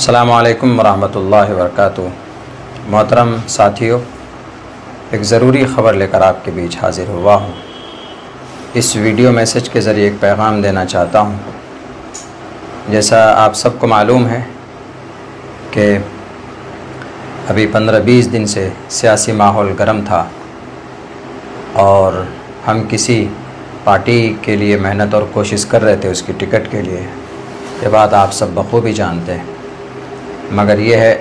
अस्सलामु अलैकुम वरहमतुल्लाहि वबरकातुहू। मोहतरम साथियों, एक ज़रूरी ख़बर लेकर आपके बीच हाज़िर हुआ हूँ। इस वीडियो मैसेज के ज़रिए एक पैगाम देना चाहता हूँ। जैसा आप सबको मालूम है कि अभी 15-20 दिन से सियासी माहौल गर्म था और हम किसी पार्टी के लिए मेहनत और कोशिश कर रहे थे उसकी टिकट के लिए। ये बात आप सब बखूबी जानते हैं, मगर ये है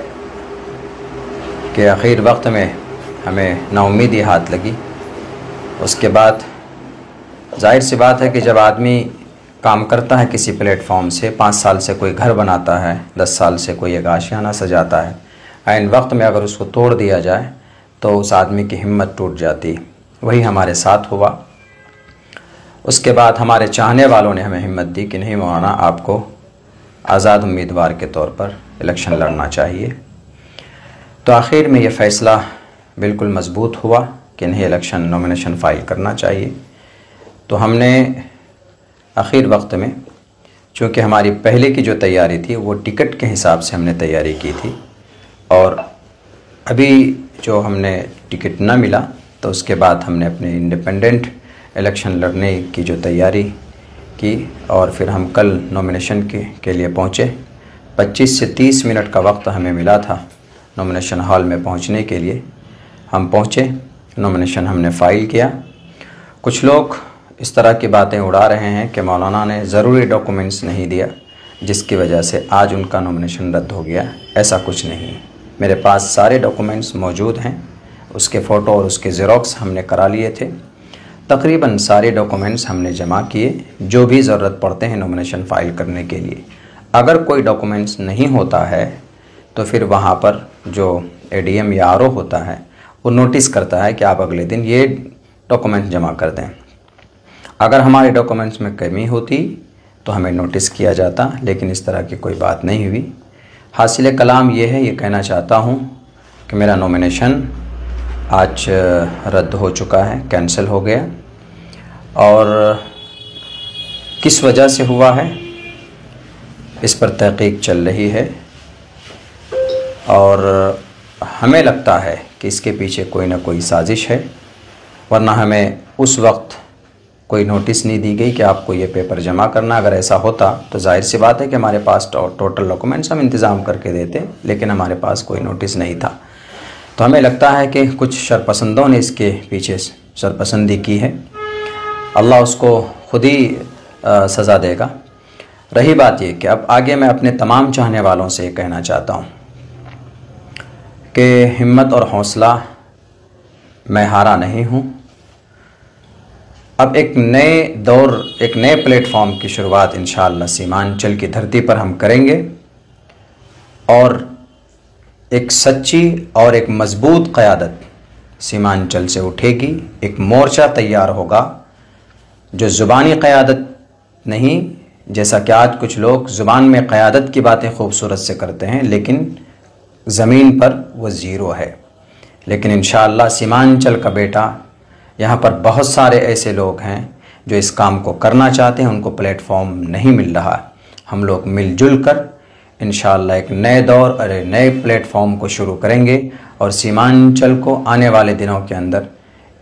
कि आखिर वक्त में हमें नाउम्मीदी हाथ लगी। उसके बाद जाहिर सी बात है कि जब आदमी काम करता है किसी प्लेटफॉर्म से, 5 साल से कोई घर बनाता है, 10 साल से कोई एक आशियाना सजाता है, ऐन वक्त में अगर उसको तोड़ दिया जाए तो उस आदमी की हिम्मत टूट जाती। वही हमारे साथ हुआ। उसके बाद हमारे चाहने वालों ने हमें हिम्मत दी कि नहीं मौलाना, आपको आज़ाद उम्मीदवार के तौर पर इलेक्शन लड़ना चाहिए। तो आखिर में ये फ़ैसला बिल्कुल मजबूत हुआ कि नहीं, इलेक्शन नॉमिनेशन फ़ाइल करना चाहिए। तो हमने आखिर वक्त में, चूँकि हमारी पहले की जो तैयारी थी वो टिकट के हिसाब से हमने तैयारी की थी, और अभी जो हमने टिकट न मिला तो उसके बाद हमने अपने इंडिपेंडेंट इलेक्शन लड़ने की जो तैयारी की, और फिर हम कल नॉमिनेशन के लिए पहुँचे। 25 से 30 मिनट का वक्त हमें मिला था नॉमिनेशन हॉल में पहुँचने के लिए। हम पहुँचे, नॉमिनेशन हमने फ़ाइल किया। कुछ लोग इस तरह की बातें उड़ा रहे हैं कि मौलाना ने ज़रूरी डॉक्यूमेंट्स नहीं दिया, जिसकी वजह से आज उनका नॉमिनेशन रद्द हो गया। ऐसा कुछ नहीं, मेरे पास सारे डॉक्यूमेंट्स मौजूद हैं। उसके फ़ोटो और उसके ज़ेरॉक्स हमने करा लिए थे। तकरीबन सारे डॉक्यूमेंट्स हमने जमा किए जो भी ज़रूरत पड़ते हैं नॉमिनेशन फ़ाइल करने के लिए। अगर कोई डॉक्यूमेंट्स नहीं होता है तो फिर वहाँ पर जो एडीएम या आरओ होता है वो नोटिस करता है कि आप अगले दिन ये डॉक्यूमेंट जमा कर दें। अगर हमारे डॉक्यूमेंट्स में कमी होती तो हमें नोटिस किया जाता, लेकिन इस तरह की कोई बात नहीं हुई। हासिल कलाम ये है, ये कहना चाहता हूँ कि मेरा नॉमिनेशन आज रद्द हो चुका है, कैंसिल हो गया। और किस वजह से हुआ है इस पर तहकीक चल रही है, और हमें लगता है कि इसके पीछे कोई ना कोई साजिश है, वरना हमें उस वक्त कोई नोटिस नहीं दी गई कि आपको ये पेपर जमा करना। अगर ऐसा होता तो जाहिर सी बात है कि हमारे पास टोटल डॉक्यूमेंट्स हम इंतज़ाम करके देते, लेकिन हमारे पास कोई नोटिस नहीं था। तो हमें लगता है कि कुछ शरपसंदों ने इसके पीछे शरपसंदी की है। अल्लाह उसको खुद ही सज़ा देगा। रही बात ये कि अब आगे मैं अपने तमाम चाहने वालों से कहना चाहता हूँ कि हिम्मत और हौसला, मैं हारा नहीं हूँ। अब एक नए दौर, एक नए प्लेटफॉर्म की शुरुआत इंशाअल्लाह सीमांचल की धरती पर हम करेंगे, और एक सच्ची और एक मजबूत क़यादत सीमांचल से उठेगी। एक मोर्चा तैयार होगा जो ज़ुबानी क़यादत नहीं, जैसा कि आज कुछ लोग ज़ुबान में क़यादत की बातें खूबसूरत से करते हैं लेकिन ज़मीन पर वो ज़ीरो है। लेकिन इंशाअल्लाह सीमांचल का बेटा, यहाँ पर बहुत सारे ऐसे लोग हैं जो इस काम को करना चाहते हैं, उनको प्लेटफॉर्म नहीं मिल रहा। हम लोग मिलजुल कर इंशाअल्लाह एक नए दौर और एक नए प्लेटफॉर्म को शुरू करेंगे, और सीमांचल को आने वाले दिनों के अंदर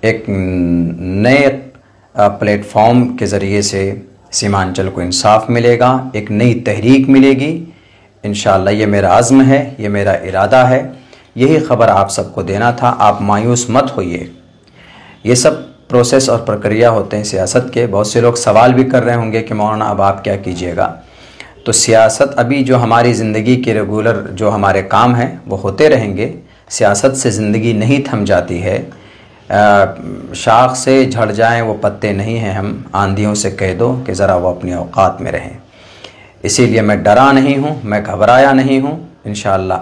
एक नए प्लेटफॉर्म के ज़रिए से सीमांचल को इंसाफ मिलेगा, एक नई तहरीक मिलेगी इंशाअल्लाह। ये मेरा अज़्म है, ये मेरा इरादा है। यही ख़बर आप सबको देना था। आप मायूस मत होइए। ये सब प्रोसेस और प्रक्रिया होते हैं सियासत के। बहुत से लोग सवाल भी कर रहे होंगे कि मौलाना अब आप क्या कीजिएगा। तो सियासत, अभी जो हमारी ज़िंदगी के रेगुलर जो हमारे काम हैं वो होते रहेंगे। सियासत से ज़िंदगी नहीं थम जाती है। शाख से झड़ जाएं वो पत्ते नहीं हैं। हम आंधियों से कह दो कि ज़रा वो अपनी औकात में रहें। इसीलिए मैं डरा नहीं हूँ, मैं घबराया नहीं हूँ। इंशाअल्लाह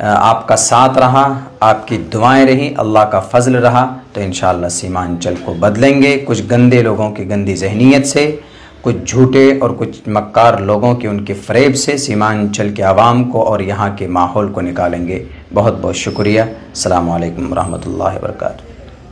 आपका साथ रहा, आपकी दुआएं रही, अल्लाह का फ़ज़ल रहा तो इंशाअल्लाह सीमांचल को बदलेंगे। कुछ गंदे लोगों की गंदी जहनीत से, कुछ झूठे और कुछ मक्कार लोगों की उनके फ़रेब से सीमांचल के आवाम को और यहाँ के माहौल को निकालेंगे। बहुत बहुत शुक्रिया। अस्सलामु अलैकुम रहमतुल्लाहि व बरकातुहू।